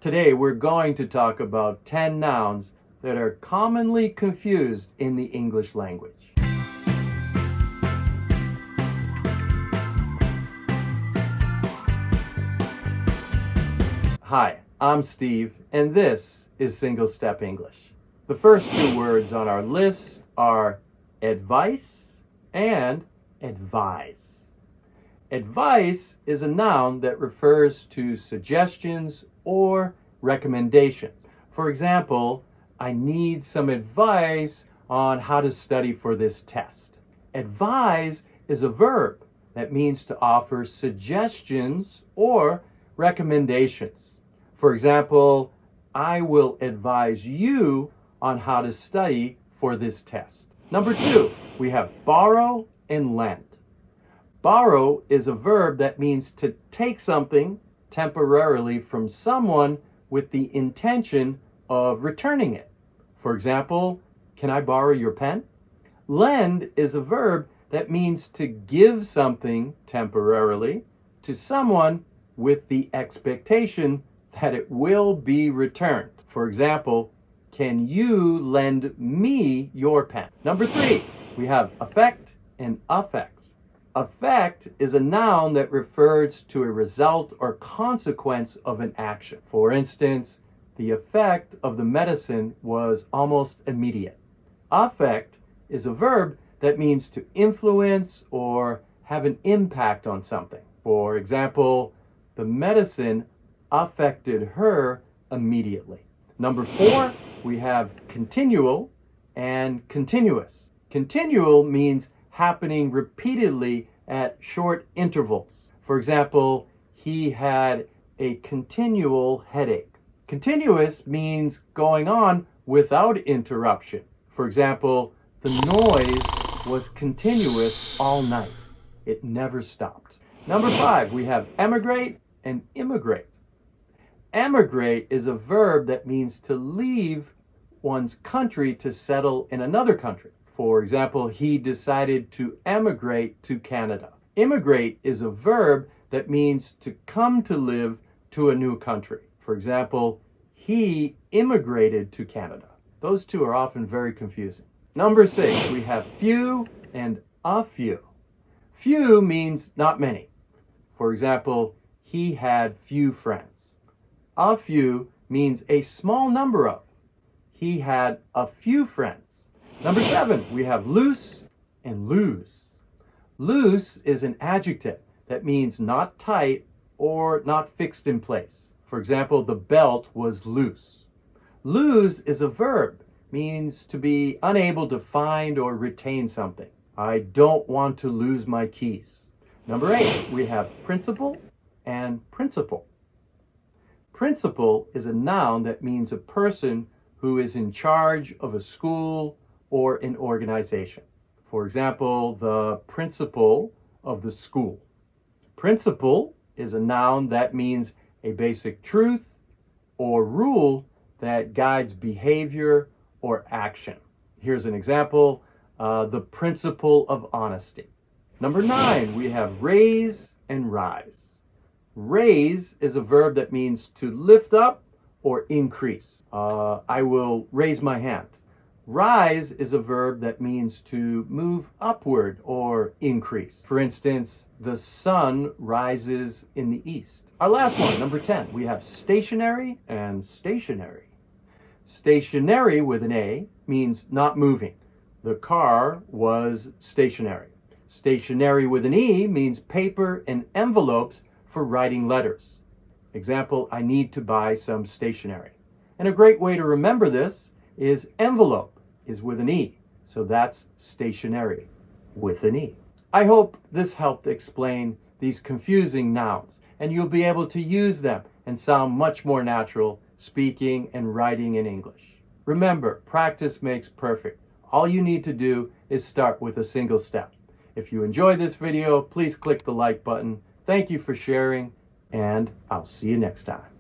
Today we're going to talk about 10 nouns that are commonly confused in the English language. Hi, I'm Steve, and this is Single Step English. The first two words on our list are advice and advise. Advice is a noun that refers to suggestions or recommendations. For example, I need some advice on how to study for this test. Advise is a verb that means to offer suggestions or recommendations. For example, I will advise you on how to study for this test. Number two, we have borrow and lend. Borrow is a verb that means to take something temporarily from someone with the intention of returning it. For example, can I borrow your pen? Lend is a verb that means to give something temporarily to someone with the expectation that it will be returned. For example, can you lend me your pen? Number three, we have affect and affect. Affect is a noun that refers to a result or consequence of an action. For instance, the effect of the medicine was almost immediate. Affect is a verb that means to influence or have an impact on something. For example, the medicine affected her immediately. Number four, we have continual and continuous. Continual means happening repeatedly at short intervals. For example, he had a continual headache. Continuous means going on without interruption. For example, the noise was continuous all night. It never stopped. Number five, we have emigrate and immigrate. Emigrate is a verb that means to leave one's country to settle in another country. For example, he decided to emigrate to Canada. Immigrate is a verb that means to come to live to a new country. For example, he immigrated to Canada. Those two are often very confusing. Number six, we have few and a few. Few means not many. For example, he had few friends. A few means a small number of. He had a few friends. Number seven, we have loose and lose. Loose is an adjective that means not tight or not fixed in place. For example, the belt was loose. Lose is a verb, means to be unable to find or retain something. I don't want to lose my keys. Number eight, we have principal and principal. Principal is a noun that means a person who is in charge of a school or an organization. For example, the principal of the school. Principle is a noun that means a basic truth or rule that guides behavior or action. Here's an example, the principle of honesty. Number nine, we have raise and rise. Raise is a verb that means to lift up or increase. I will raise my hand. Rise is a verb that means to move upward or increase. For instance, the sun rises in the east. Our last one, number 10, we have stationery and stationary. Stationary with an A means not moving. The car was stationary. Stationary with an E means paper and envelopes for writing letters. Example, I need to buy some stationery. And a great way to remember this is envelope is with an E. So that's stationery with an E. I hope this helped explain these confusing nouns, and you'll be able to use them and sound much more natural speaking and writing in English. Remember, practice makes perfect. All you need to do is start with a single step. If you enjoyed this video, please click the like button. Thank you for sharing, and I'll see you next time.